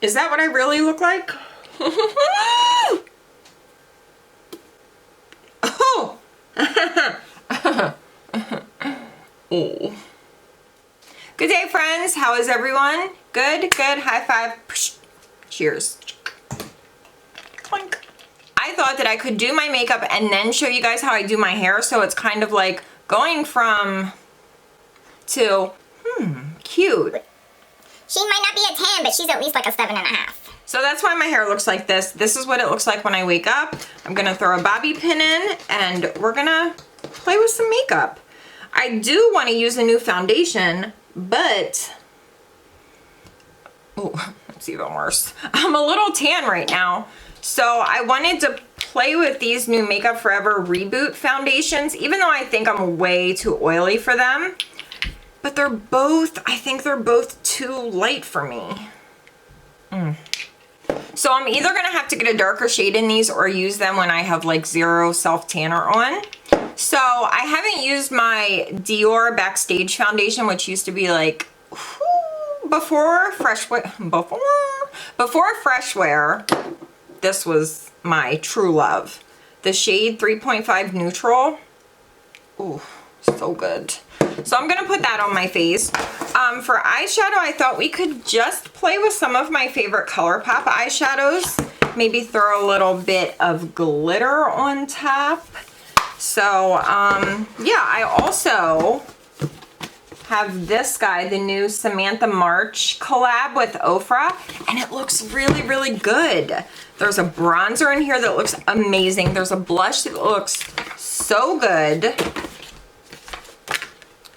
Is that what I really look like? Oh! Oh. Good day, friends. How is everyone? Good, good. High five. Cheers. Clink. I thought that I could do my makeup and then show you guys how I do my hair, so it's kind of like going from to, cute. She might not be a 10, but she's at least like a 7.5. So that's why my hair looks like this. This is what it looks like when I wake up. I'm gonna throw a bobby pin in and we're gonna play with some makeup. I do want to use a new foundation, but, oh, it's even worse. I'm a little tan right now. So I wanted to play with these new Makeup Forever Reboot foundations, even though I think I'm way too oily for them. But they're both, I think they're both too light for me. So I'm either gonna have to get a darker shade in these or use them when I have like zero self tanner on. So I haven't used my Dior Backstage foundation, which used to be like, before Fresh Wear, this was my true love. The shade 3.5 Neutral. Ooh, so good. So I'm gonna put that on my face. For eyeshadow, I thought we could just play with some of my favorite ColourPop eyeshadows. Maybe throw a little bit of glitter on top. So, yeah, I also have this guy, the new Samantha March collab with OFRA, and it looks really, really good. There's a bronzer in here that looks amazing. There's a blush that looks so good.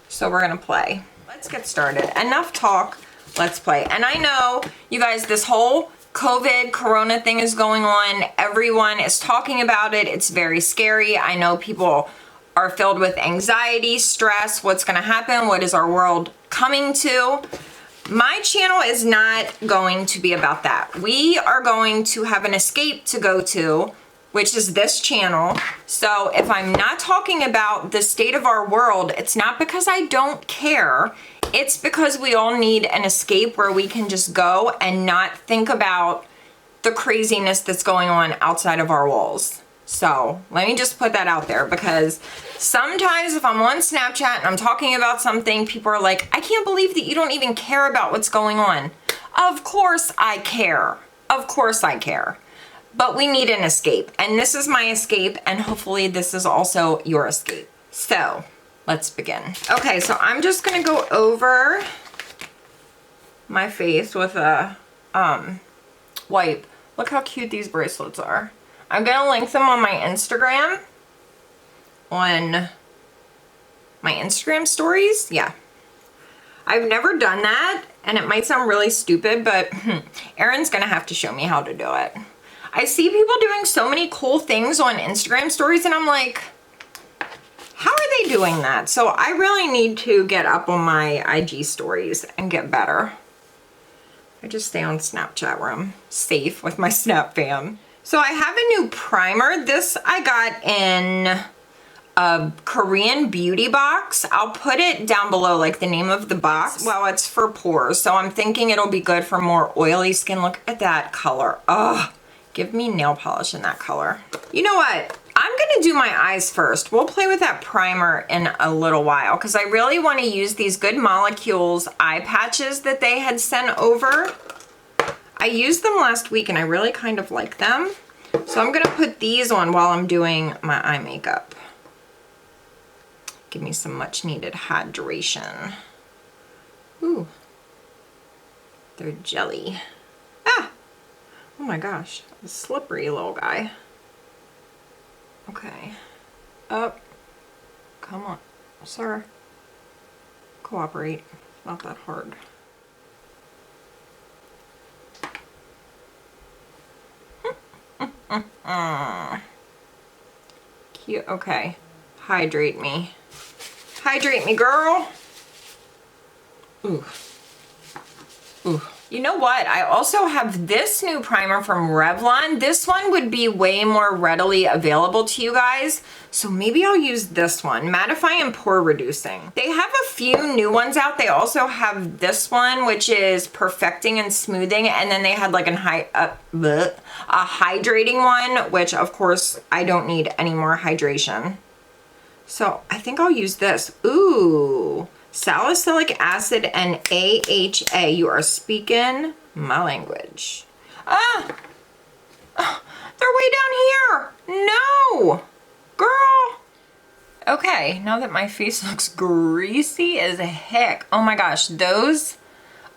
So we're gonna play. Let's get started. Enough talk, let's play. And I know, you guys, this whole COVID, Corona thing is going on. Everyone is talking about it. It's very scary. I know people are filled with anxiety, stress, what's gonna happen, what is our world coming to. My channel is not going to be about that. We are going to have an escape to go to, which is this channel. So if I'm not talking about the state of our world, it's not because I don't care. It's because we all need an escape where we can just go and not think about the craziness that's going on outside of our walls. So let me just put that out there, because sometimes if I'm on Snapchat and I'm talking about something, people are like, I can't believe that you don't even care about what's going on. Of course I care. Of course I care. But we need an escape, and this is my escape, and hopefully this is also your escape. So let's begin. Okay, so I'm just gonna go over my face with a wipe. Look how cute these bracelets are. I'm gonna link them on my Instagram, stories. Yeah, I've never done that, and it might sound really stupid, but Erin's gonna have to show me how to do it. I see people doing so many cool things on Instagram stories, and I'm like, how are they doing that? So I really need to get up on my IG stories and get better. I just stay on Snapchat where I'm safe with my Snap fam. So I have a new primer. This I got in a Korean beauty box. I'll put it down below, like the name of the box. Well, it's for pores, so I'm thinking it'll be good for more oily skin. Look at that color. Ugh. Give me nail polish in that color. You know what? I'm gonna do my eyes first. We'll play with that primer in a little while, because I really want to use these Good Molecules eye patches that they had sent over. I used them last week and I really kind of like them. So I'm gonna put these on while I'm doing my eye makeup. Give me some much needed hydration. Ooh, they're jelly. Ah! Oh my gosh, a slippery little guy. Okay, up, come on, sir, cooperate, not that hard. Cute, okay, hydrate me, girl. Ooh, ooh. You know what? I also have this new primer from Revlon. This one would be way more readily available to you guys. So maybe I'll use this one, Mattify and Pore Reducing. They have a few new ones out. They also have this one, which is Perfecting and Smoothing. And then they had like a hydrating one, which of course I don't need any more hydration. So I think I'll use this. Ooh. Salicylic acid and AHA. You are speaking my language. They're way down here. No, girl. Okay, now that my face looks greasy as heck. Oh my gosh, those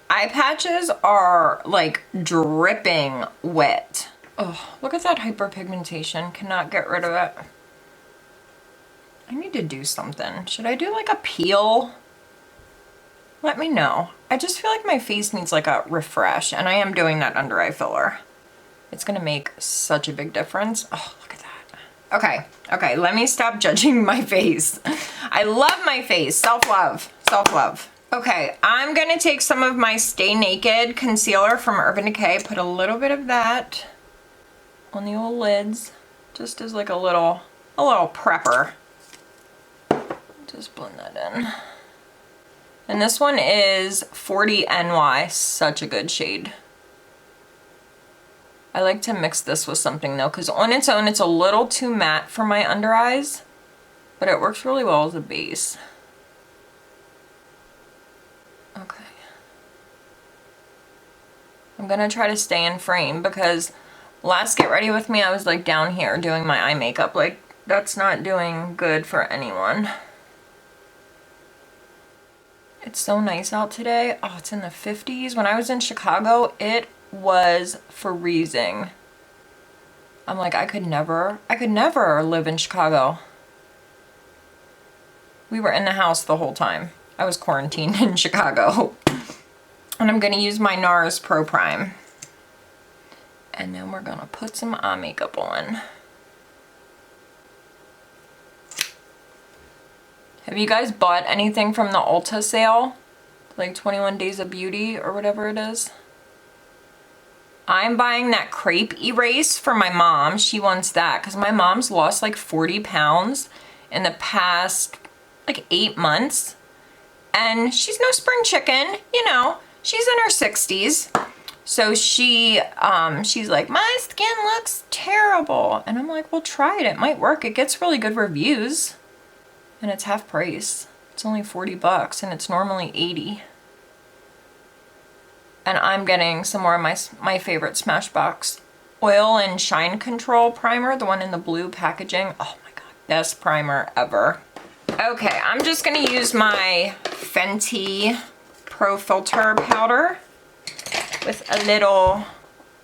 eye patches are like dripping wet. Oh, look at that hyperpigmentation. Cannot get rid of it. I need to do something. Should I do like a peel? Let me know. I just feel like my face needs like a refresh, and I am doing that under eye filler. It's gonna make such a big difference. Oh, look at that. Okay, let me stop judging my face. I love my face. Self-love, self-love. Okay, I'm gonna take some of my Stay Naked concealer from Urban Decay, put a little bit of that on the old lids, just as like a little prepper. Just blend that in. And this one is 40 NY, such a good shade. I like to mix this with something though, because on its own it's a little too matte for my under eyes, but it works really well as a base. Okay. I'm gonna try to stay in frame because last Get Ready With Me I was like down here doing my eye makeup. Like, that's not doing good for anyone. It's so nice out today. Oh, it's in the 50s. When I was in Chicago, it was freezing. I'm like, I could never live in Chicago. We were in the house the whole time. I was quarantined in Chicago. And I'm gonna use my NARS Pro Prime. And then we're gonna put some eye makeup on. Have you guys bought anything from the Ulta sale? Like 21 Days of Beauty or whatever it is? I'm buying that crepe erase for my mom. She wants that because my mom's lost like 40 pounds in the past like 8 months. And she's no spring chicken, you know, she's in her 60s. So she's like, my skin looks terrible. And I'm like, well, try it. It might work. It gets really good reviews. And it's half price. It's only 40 bucks and it's normally 80. And I'm getting some more of my favorite Smashbox Oil and Shine Control primer, the one in the blue packaging. Oh my god, best primer ever. Okay, I'm just gonna use my Fenty Pro Filter powder with a little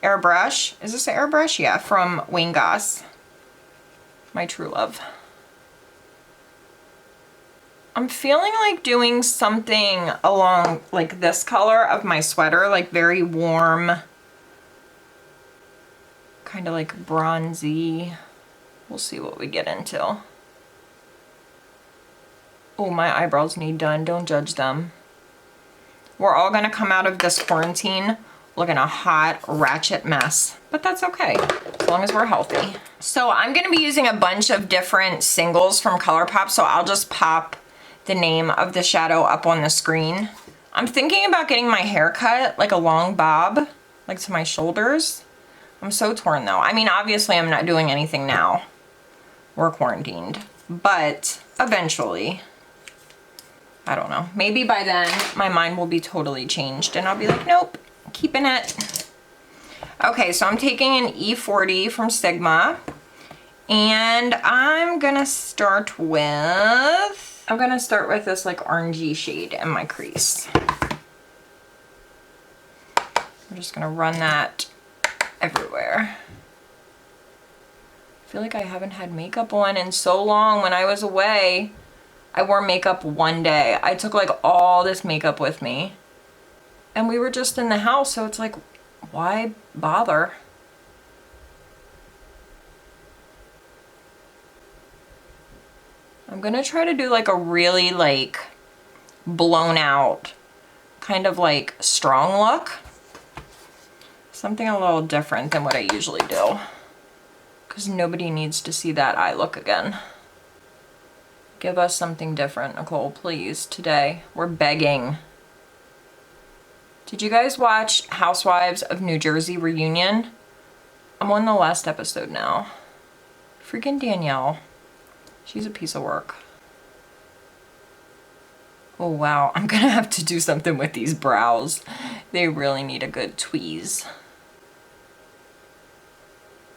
airbrush. Is this an airbrush? Yeah, from Wayne Goss. My true love. I'm feeling like doing something along like this color of my sweater, like very warm, kind of like bronzy. We'll see what we get into. Oh, my eyebrows need done. Don't judge them. We're all gonna come out of this quarantine looking a hot ratchet mess, but that's okay as long as we're healthy. So I'm gonna be using a bunch of different singles from ColourPop, so I'll just pop the name of the shadow up on the screen. I'm thinking about getting my hair cut like a long bob, like to my shoulders. I'm so torn though. I mean, obviously I'm not doing anything now. We're quarantined, but eventually, I don't know. Maybe by then my mind will be totally changed and I'll be like, nope, keeping it. Okay, so I'm taking an E40 from Sigma and I'm gonna start with this like orangey shade in my crease. I'm just gonna run that everywhere. I feel like I haven't had makeup on in so long. When I was away, I wore makeup one day. I took like all this makeup with me. And we were just in the house, so it's like, why bother? I'm gonna try to do like a really like blown out, kind of like strong look. Something a little different than what I usually do. Because nobody needs to see that eye look again. Give us something different, Nicole, please, today. We're begging. Did you guys watch Housewives of New Jersey reunion? I'm on the last episode now. Freaking Danielle. She's a piece of work. Oh wow, I'm gonna have to do something with these brows. They really need a good tweeze.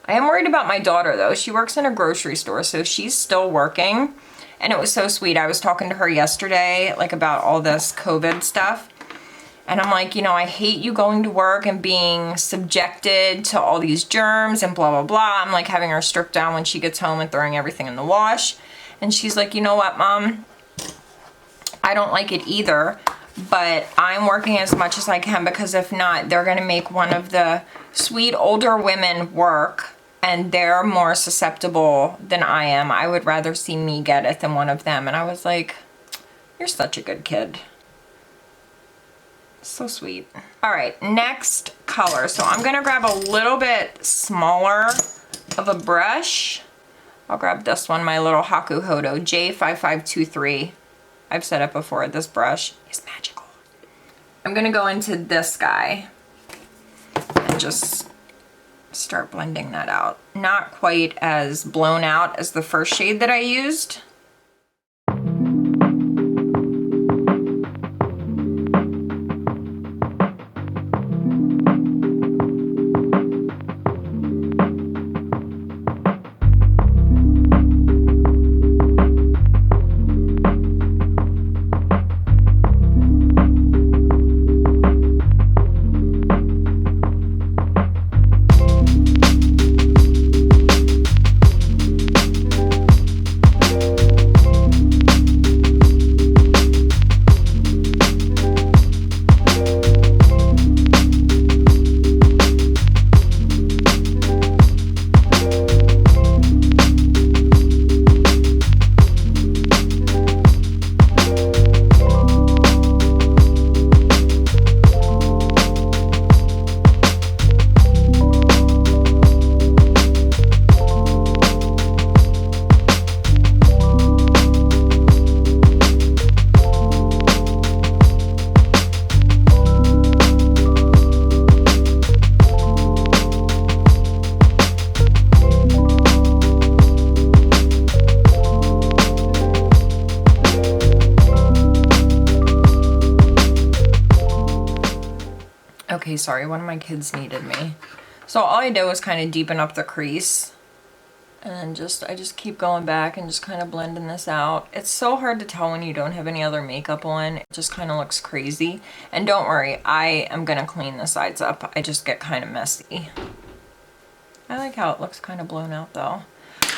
I am worried about my daughter though. She works in a grocery store, so she's still working. And it was so sweet. I was talking to her yesterday, like about all this COVID stuff. And I'm like, you know, I hate you going to work and being subjected to all these germs and blah, blah, blah. I'm like having her strip down when she gets home and throwing everything in the wash. And she's like, you know what, Mom? I don't like it either, but I'm working as much as I can because if not, they're gonna make one of the sweet older women work and they're more susceptible than I am. I would rather see me get it than one of them. And I was like, you're such a good kid. So sweet. All right, next color. So I'm gonna grab a little bit smaller of a brush. I'll grab this one, my little Haku Hodo J5523. I've said it before, this brush is magical. I'm gonna go into this guy and just start blending that out. Not quite as blown out as the first shade that I used. Okay, sorry, one of my kids needed me. So all I did was kind of deepen up the crease. And I just keep going back and just kind of blending this out. It's so hard to tell when you don't have any other makeup on. It just kind of looks crazy. And don't worry, I am gonna clean the sides up. I just get kind of messy. I like how it looks kind of blown out though.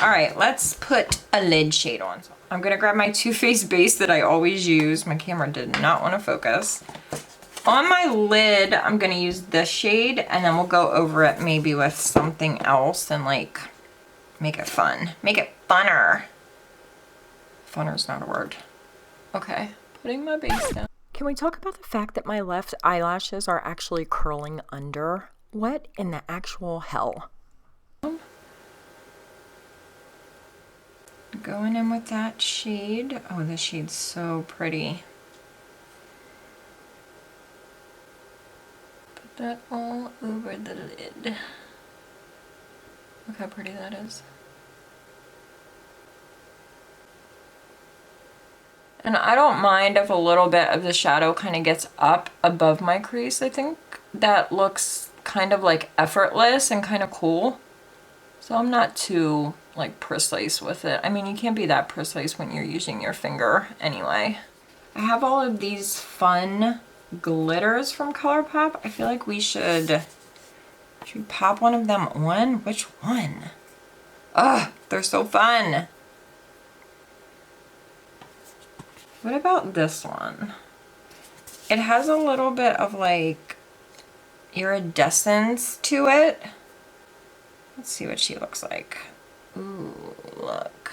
All right, let's put a lid shade on. So I'm gonna grab my Too Faced base that I always use. My camera did not want to focus. On my lid, I'm gonna use this shade and then we'll go over it maybe with something else and like make it fun. Make it funner. Funner's not a word. Okay, putting my base down. Can we talk about the fact that my left eyelashes are actually curling under? What in the actual hell? Going in with that shade. Oh, this shade's so pretty. Put that all over the lid. Look how pretty that is. And I don't mind if a little bit of the shadow kind of gets up above my crease. I think that looks kind of like effortless and kind of cool. So I'm not too like precise with it. I mean, you can't be that precise when you're using your finger anyway. I have all of these fun glitters from ColourPop. I feel like we should pop one of them on. Which one? Ugh, they're so fun. What about this one? It has a little bit of like iridescence to it. Let's see what she looks like. Ooh, look.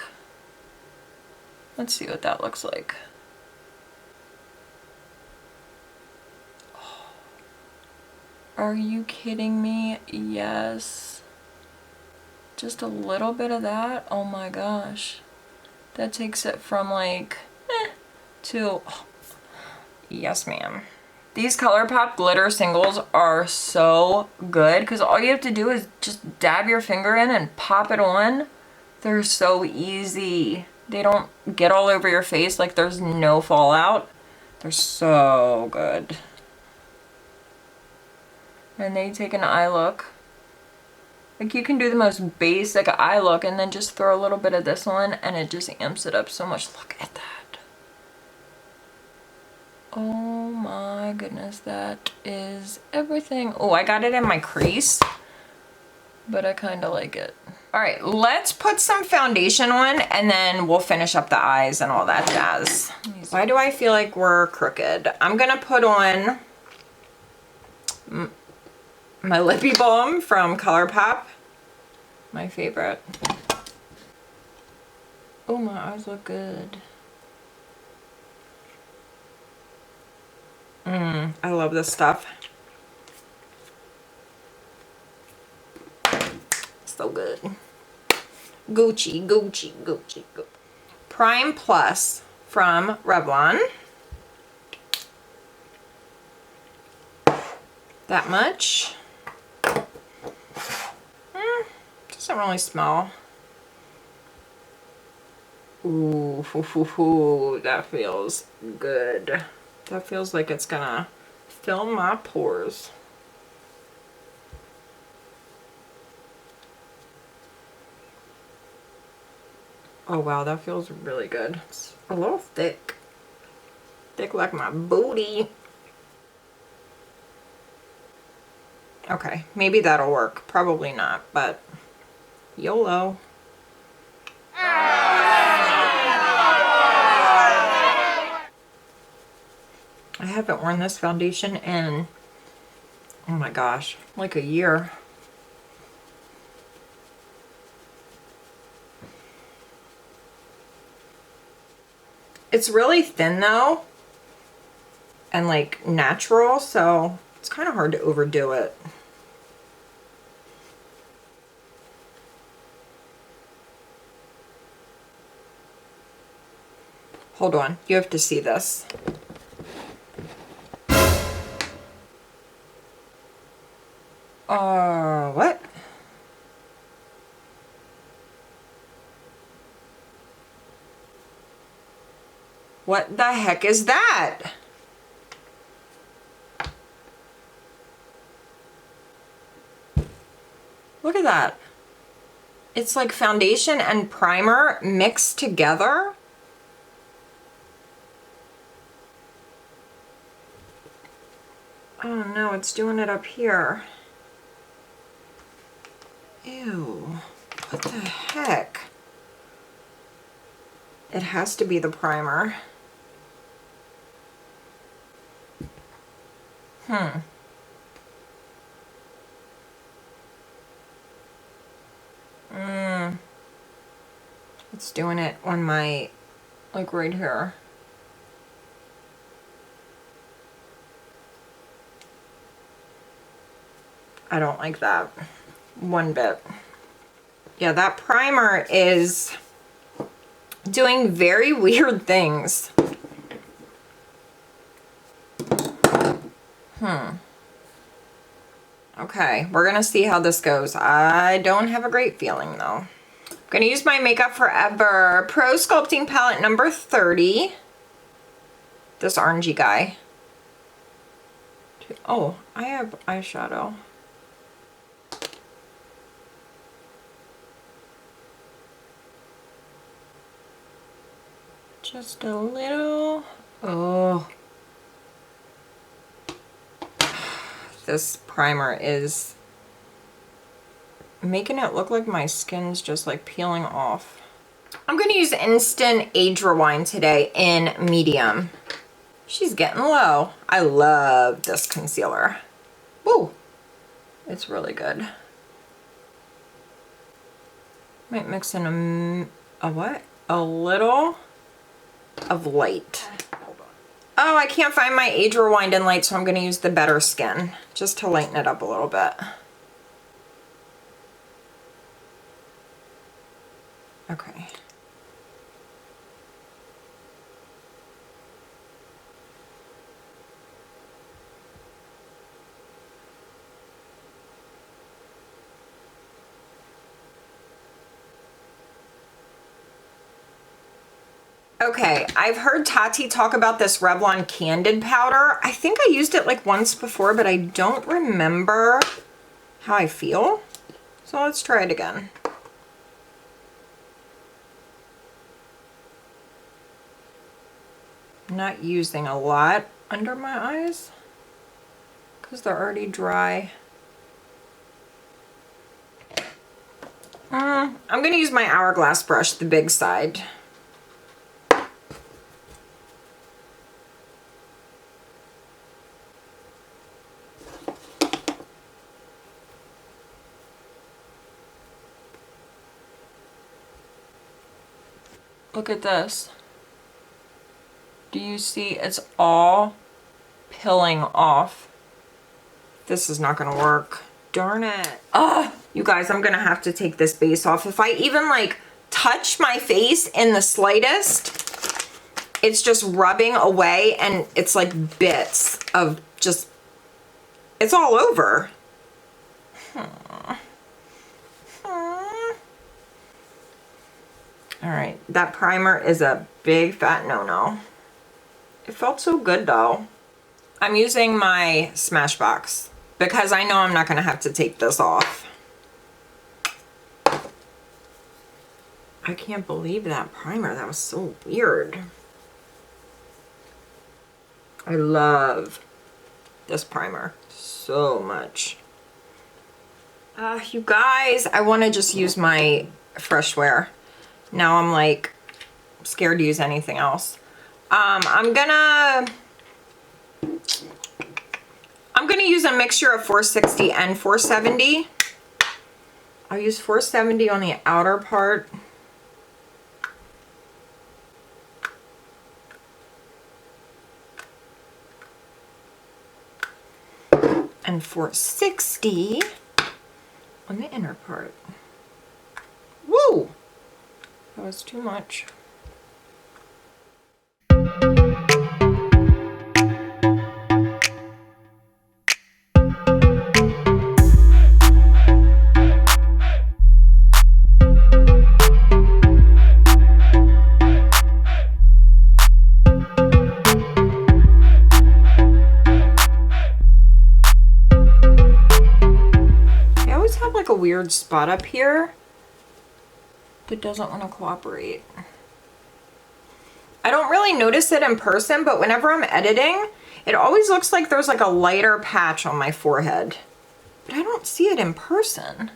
Let's see what that looks like. Are you kidding me? Yes. Just a little bit of that? Oh my gosh. That takes it from like, to, oh, yes ma'am. These ColourPop glitter singles are so good because all you have to do is just dab your finger in and pop it on. They're so easy. They don't get all over your face, like there's no fallout. They're so good. And they take an eye look. Like you can do the most basic eye look and then just throw a little bit of this on and it just amps it up so much. Look at that. Oh my goodness, that is everything. Oh, I got it in my crease, but I kind of like it. All right, let's put some foundation on and then we'll finish up the eyes and all that jazz. Why do I feel like we're crooked? I'm gonna put on my Lippy Balm from ColourPop, my favorite. Oh, my eyes look good. I love this stuff. So good. Gucci, Gucci, Gucci, Gucci. Prime Plus from Revlon. That much. Doesn't really smell. Ooh, that feels good. That feels like it's gonna fill my pores. Oh wow, that feels really good. It's a little thick. Thick like my booty. Okay, maybe that'll work. Probably not, but YOLO. I haven't worn this foundation in, oh my gosh, like a year. It's really thin though, and like natural, so it's kind of hard to overdo it. Hold on, you have to see this. What? What the heck is that? Look at that. It's like foundation and primer mixed together. Oh no, it's doing it up here. Ew, what the heck? It has to be the primer. It's doing it on my, like right here. I don't like that one bit. Yeah, that primer is doing very weird things. Okay, we're gonna see how this goes. I don't have a great feeling though. I'm gonna use my Makeup Forever Pro Sculpting Palette number 30. This orangey guy. Oh, I have eyeshadow. Just a little. Oh. This primer is making it look like my skin's just like peeling off. I'm gonna use Instant Age Rewind today in medium. She's getting low. I love this concealer. Woo! It's really good. Might mix in a what? A little of light. Hold on. Oh, I can't find my Age Rewind and Light, so I'm gonna use the Better Skin just to lighten it up a little bit. Okay. Okay, I've heard Tati talk about this Revlon Candid Powder. I think I used it like once before, but I don't remember how I feel. So let's try it again. I'm not using a lot under my eyes because they're already dry. I'm gonna use my Hourglass brush, the big side. Look at this. Do you see it's all peeling off? This is not gonna work. Darn it. Ugh. You guys, I'm gonna have to take this base off. If I even like touch my face in the slightest, it's just rubbing away and it's like bits of just, it's all over. All right, that primer is a big fat no-no. It felt so good though. I'm using my Smashbox because I know I'm not gonna have to take this off. I can't believe that primer, that was so weird. I love this primer so much. You guys, I wanna just use my Fresh Wear. Now I'm like scared to use anything else. I'm gonna use a mixture of 460 and 470. I'll use 470 on the outer part. And 460 on the inner part. Woo! That was too much. I always have like a weird spot up here that doesn't want to cooperate. I don't really notice it in person, but whenever I'm editing, it always looks like there's like a lighter patch on my forehead. But I don't see it in person.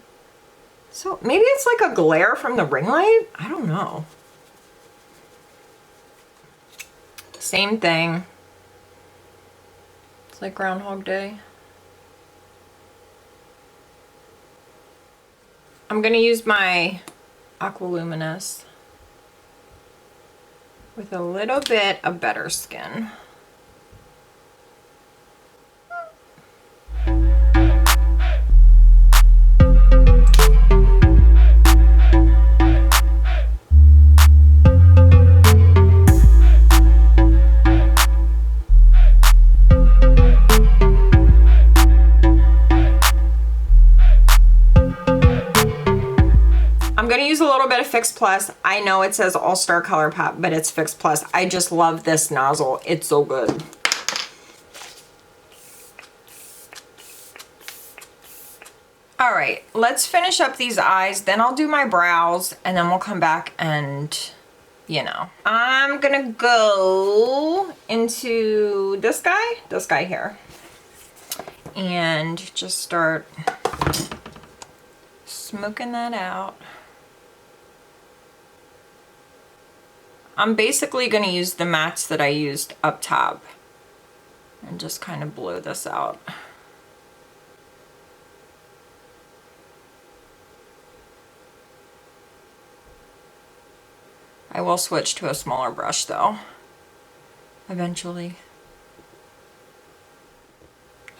So maybe it's like a glare from the ring light? I don't know. Same thing. It's like Groundhog Day. I'm gonna use my Aqualuminous with a little bit of Better Skin. I'm gonna use a little bit of Fix Plus. I know it says All Star Color Pop, but it's Fix Plus. I just love this nozzle. It's so good. All right, let's finish up these eyes. Then I'll do my brows and then we'll come back and, you know. I'm gonna go into this guy here. And just start smoking that out. I'm basically going to use the mats that I used up top and just kind of blow this out. I will switch to a smaller brush though, eventually.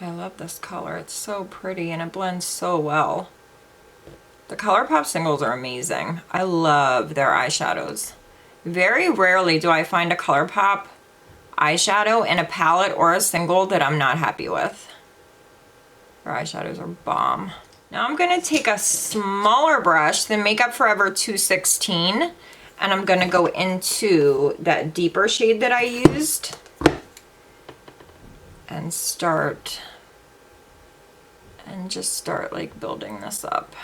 I love this color. It's so pretty and it blends so well. The ColourPop singles are amazing. I love their eyeshadows. Very rarely do I find a ColourPop eyeshadow in a palette or a single that I'm not happy with. Their eyeshadows are bomb. Now I'm gonna take a smaller brush, the Makeup Forever 216, and I'm gonna go into that deeper shade that I used and just start like building this up.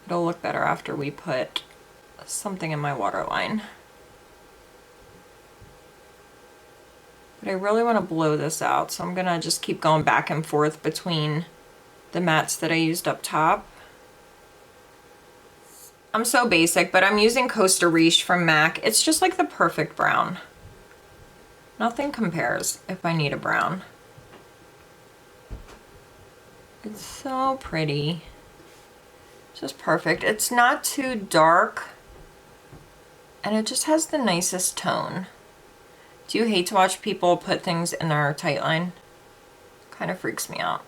It'll look better after we put something in my waterline. But I really want to blow this out, so I'm gonna just keep going back and forth between the mattes that I used up top. I'm so basic, but I'm using Costa Riche from MAC. It's just like the perfect brown. Nothing compares if I need a brown. It's so pretty. Just perfect. It's not too dark, and it just has the nicest tone. Do you hate to watch people put things in their tight line? Kind of freaks me out.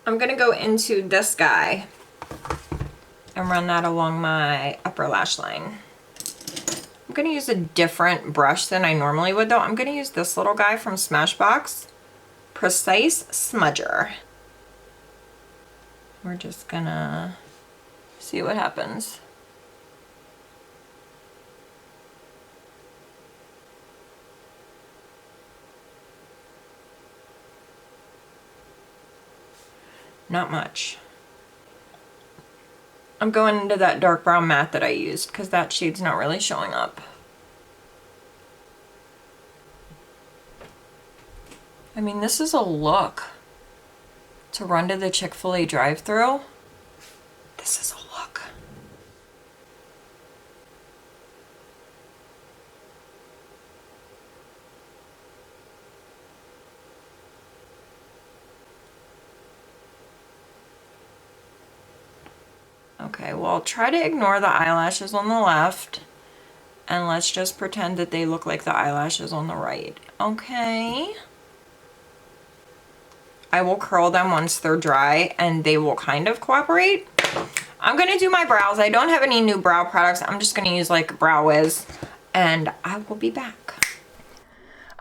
I'm gonna go into this guy and run that along my upper lash line. I'm gonna use a different brush than I normally would though. I'm gonna use this little guy from Smashbox, Precise Smudger. We're just gonna see what happens. Not much. I'm going into that dark brown matte that I used because that shade's not really showing up. I mean, this is a look. To run to the Chick-fil-A drive-thru, this is a look. Okay, well, try to ignore the eyelashes on the left, and let's just pretend that they look like the eyelashes on the right. Okay. I will curl them once they're dry and they will kind of cooperate. I'm gonna do my brows. I don't have any new brow products. I'm just gonna use like Brow Wiz and I will be back.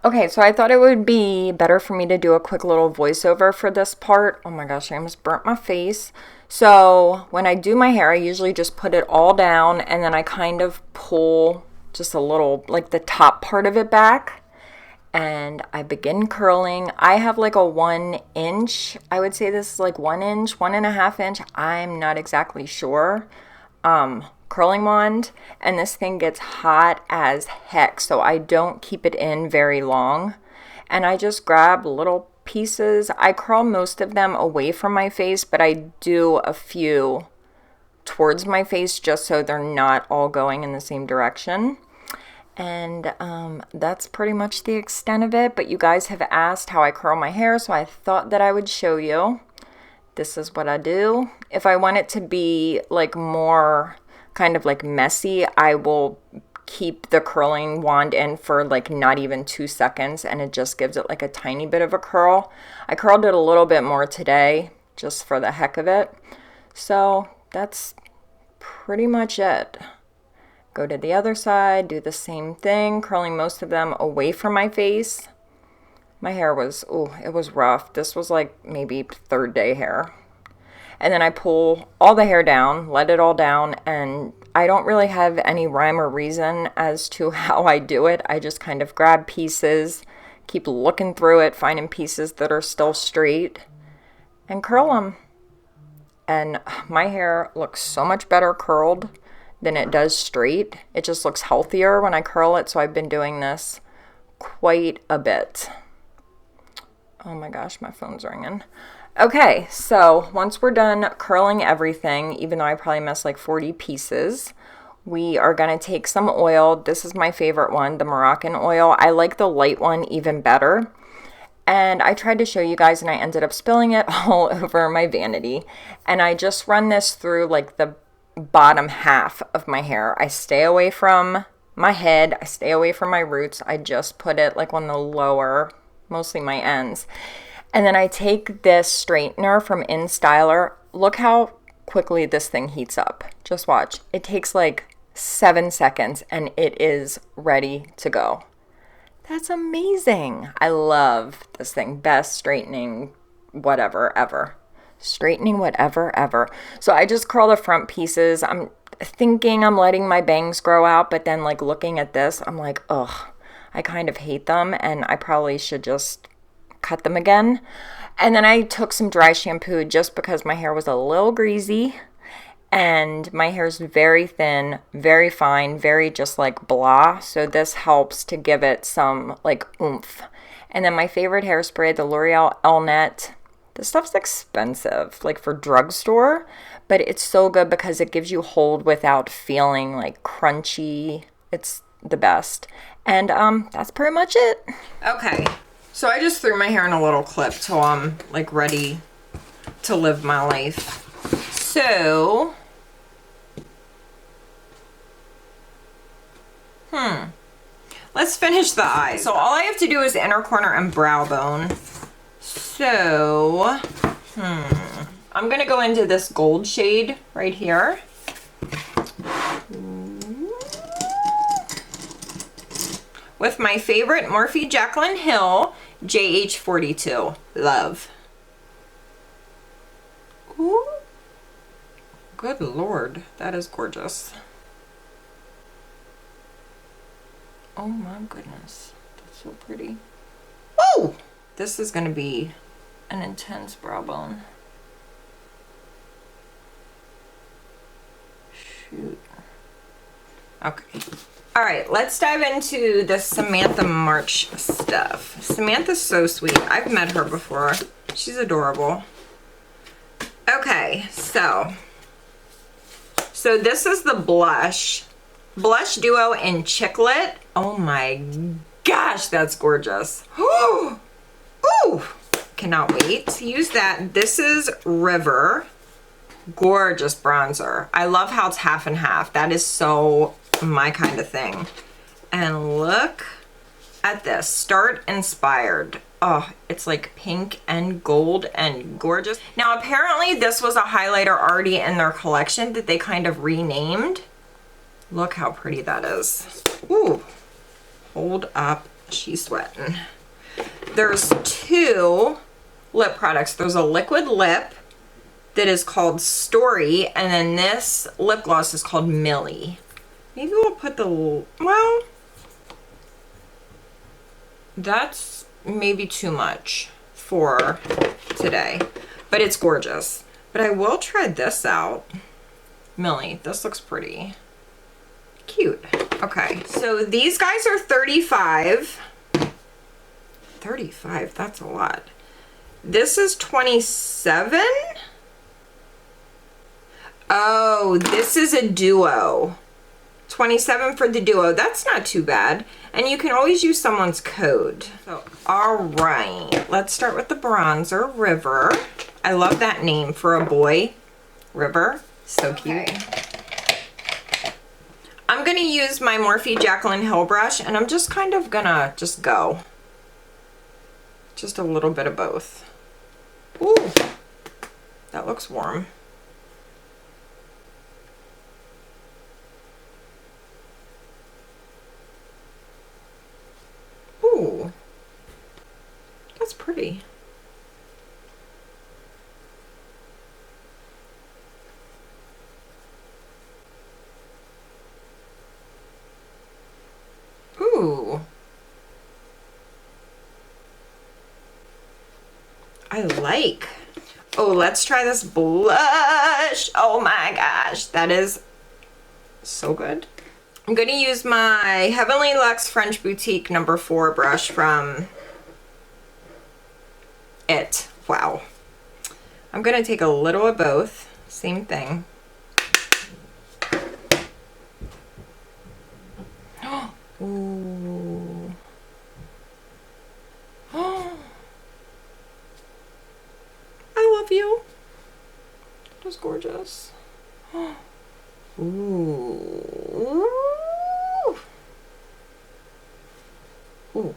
Okay, so I thought it would be better for me to do a quick little voiceover for this part. Oh my gosh, I almost burnt my face. So when I do my hair, I usually just put it all down and then I kind of pull just a little, like the top part of it back. And I begin curling. I have like a 1 inch, I would say this is like 1 inch, 1.5 inch, I'm not exactly sure, curling wand, and this thing gets hot as heck, so I don't keep it in very long, and I just grab little pieces. I curl most of them away from my face, but I do a few towards my face just so they're not all going in the same direction. And that's pretty much the extent of it, but you guys have asked how I curl my hair, so I thought that I would show you. This is what I do. If I want it to be like more kind of like messy, I will keep the curling wand in for like not even 2 seconds, and it just gives it like a tiny bit of a curl. I curled it a little bit more today just for the heck of it. So that's pretty much it. Go to the other side, do the same thing, curling most of them away from my face. My hair was, oh, it was rough. This was like maybe 3rd day hair. And then I pull all the hair down, let it all down, and I don't really have any rhyme or reason as to how I do it. I just kind of grab pieces, keep looking through it, finding pieces that are still straight, and curl them. And my hair looks so much better curled than it does straight. It just looks healthier when I curl it, so I've been doing this quite a bit. Oh my gosh, my phone's ringing. Okay, so once we're done curling everything, even though I probably missed like 40 pieces, we are gonna take some oil. This is my favorite one, the Moroccan oil. I like the light one even better. And I tried to show you guys and I ended up spilling it all over my vanity. And I just run this through like the bottom half of my hair. I stay away from my head. I stay away from my roots. I just put it like on the lower, mostly my ends. And then I take this straightener from InStyler. Look how quickly this thing heats up. Just watch. It takes like 7 seconds and it is ready to go. That's amazing. I love this thing. Best straightening whatever ever. Straightening whatever ever. So I just curl the front pieces. I'm thinking I'm letting my bangs grow out, but then like looking at this, I'm like, ugh, I kind of hate them and I probably should just cut them again. And then I took some dry shampoo just because my hair was a little greasy and my hair is very thin, very fine, very just like blah. So this helps to give it some like oomph. And then my favorite hairspray, the L'Oreal Elnet. This stuff's expensive, like for drugstore, but it's so good because it gives you hold without feeling like crunchy. It's the best. And that's pretty much it. Okay. So I just threw my hair in a little clip till I'm like ready to live my life. So, let's finish the eyes. So all I have to do is inner corner and brow bone. So, I'm gonna go into this gold shade right here. With my favorite Morphe Jaclyn Hill JH42. Love. Ooh. Good Lord, that is gorgeous. Oh my goodness, that's so pretty. Woo! This is gonna be an intense brow bone. Shoot. Okay. All right, let's dive into the Samantha March stuff. Samantha's so sweet. I've met her before. She's adorable. Okay, so this is the blush duo in Chicklet. Oh my gosh, that's gorgeous. Ooh, cannot wait to use that. This is River. Gorgeous bronzer. I love how it's half and half. That is so my kind of thing. And look at this. Start Inspired. Oh, it's like pink and gold and gorgeous. Now apparently this was a highlighter already in their collection that they kind of renamed. Look how pretty that is. Ooh, hold up, she's sweating. There's two lip products. There's a liquid lip that is called Story, and then this lip gloss is called Millie. Maybe we'll put the, well, that's maybe too much for today, but it's gorgeous. But I will try this out. Millie, this looks pretty cute. Okay, so these guys are $35. $35, that's a lot. This is $27. Oh, this is a duo. $27 for the duo. That's not too bad. And you can always use someone's code. So, all right, let's start with the bronzer, River. I love that name for a boy, River. So cute. Okay. I'm gonna use my Morphe Jaclyn Hill brush, and I'm just kind of gonna just go. Just a little bit of both. Ooh, that looks warm. Ooh, that's pretty. Ooh. I like. Oh, let's try this blush. Oh my gosh, that is so good. I'm gonna use my Heavenly Luxe French Boutique number 4 brush from It. Wow. I'm gonna take a little of both. Same thing. Ooh. I love you. That is gorgeous. Ooh. Ooh.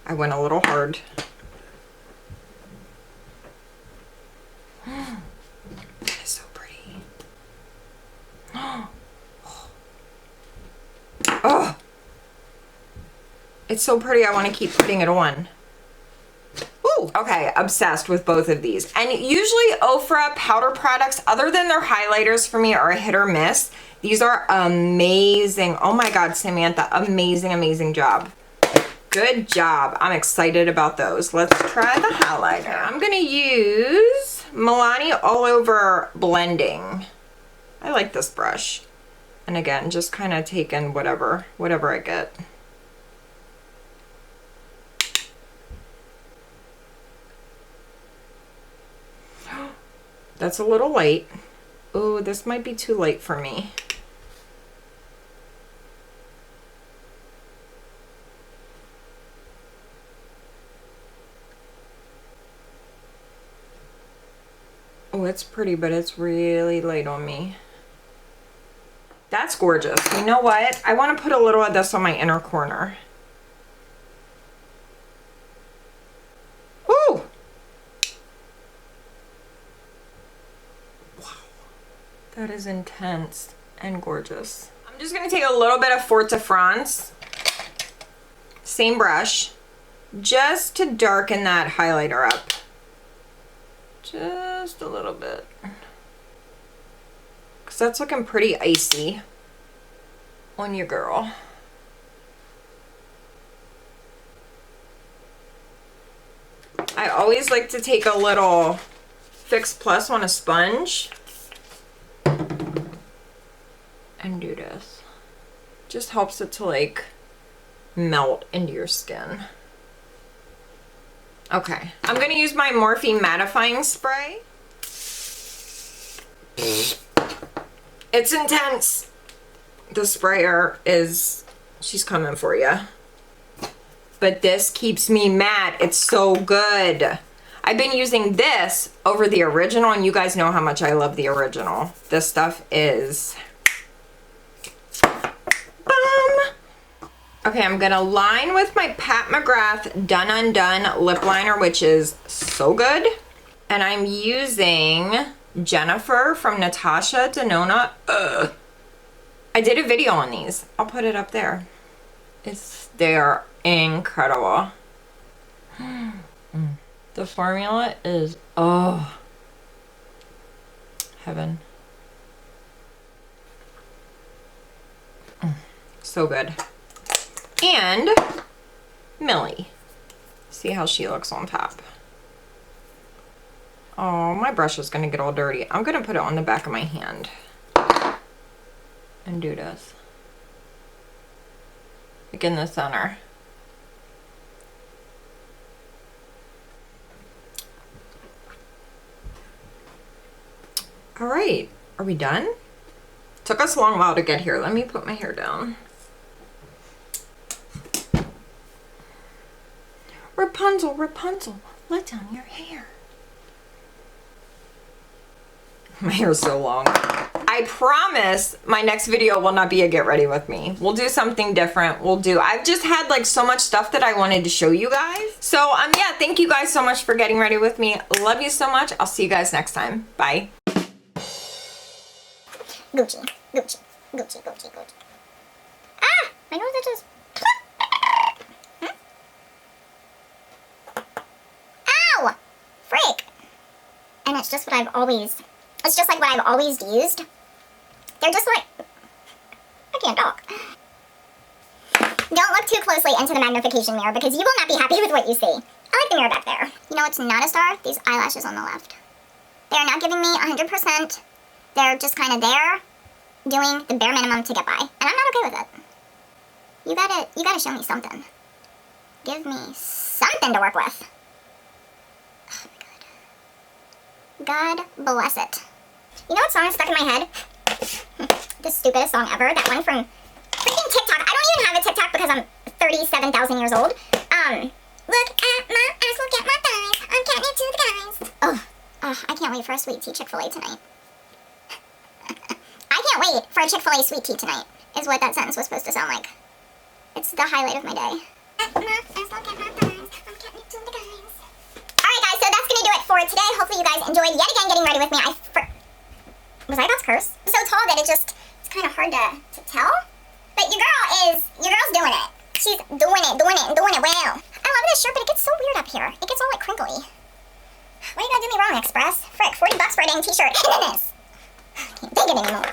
I went a little hard. That is so pretty. Oh. It's so pretty, I want to keep putting it on. Ooh, okay, obsessed with both of these. And usually OFRA powder products, other than their highlighters for me, are a hit or miss. These are amazing. Oh my God, Samantha, amazing, amazing job. Good job. I'm excited about those. Let's try the highlighter. I'm gonna use Milani All Over Blending. I like this brush. And again, just kind of taking whatever I get. That's a little light. Oh, this might be too light for me. Oh, it's pretty, but it's really light on me. That's gorgeous. You know what? I want to put a little of this on my inner corner. Ooh! Wow. That is intense and gorgeous. I'm just going to take a little bit of Fort de France. Same brush. Just to darken that highlighter up. Just a little bit. Because that's looking pretty icy on your girl. I always like to take a little Fix Plus on a sponge and do this. Just helps it to like melt into your skin. Okay, I'm gonna use my Morphe mattifying spray. It's intense. The sprayer is, she's coming for you. But this keeps me matte. It's so good. I've been using this over the original, and you guys know how much I love the original. This stuff is okay, I'm gonna line with my Pat McGrath Done Undone lip liner, which is so good. And I'm using Jennifer from Natasha Denona. I did a video on these. I'll put it up there. They are incredible. The formula is, oh, heaven. So good. And Millie. See how she looks on top. Oh, my brush is gonna get all dirty. I'm gonna put it on the back of my hand and do this. Like in the center. All right, are we done? Took us a long while to get here. Let me put my hair down. Rapunzel, Rapunzel, let down your hair. My hair's so long. I promise my next video will not be a get ready with me. We'll do something different. I've just had like so much stuff that I wanted to show you guys. So yeah, thank you guys so much for getting ready with me. Love you so much. I'll see you guys next time. Bye. Gucci, Gucci, Gucci, Gucci, Gucci. Ah! My nose itches. Ow! Freak! And it's just what I've always... It's just like what I've always used. They're just like... I can't talk. Don't look too closely into the magnification mirror because you will not be happy with what you see. I like the mirror back there. You know what's not a star? These eyelashes on the left. They are not giving me 100%. They're just kind of there, doing the bare minimum to get by. And I'm not okay with it. You gotta show me something. Give me something to work with. Oh my God. God bless it. You know what song is stuck in my head? The stupidest song ever. That one from freaking TikTok. I don't even have a TikTok because I'm 37,000 years old. Look at my ass, look at my thighs. I'm counting it to the guys. Oh, I can't wait for a sweet tea Chick-fil-A tonight. I can't wait. wait for a Chick-fil-A sweet tea tonight, is what that sentence was supposed to sound like. It's the highlight of my day. Alright guys, so that's gonna do it for today. Hopefully you guys enjoyed yet again getting ready with me. Was I about to curse? I'm so tall that it's kind of hard to tell. But your girl's doing it. She's doing it well. I love this shirt, but it gets so weird up here. It gets all like crinkly. Why you gotta do me wrong, Express? Frick, $40 for a dang t-shirt. And then this. Can't take it anymore.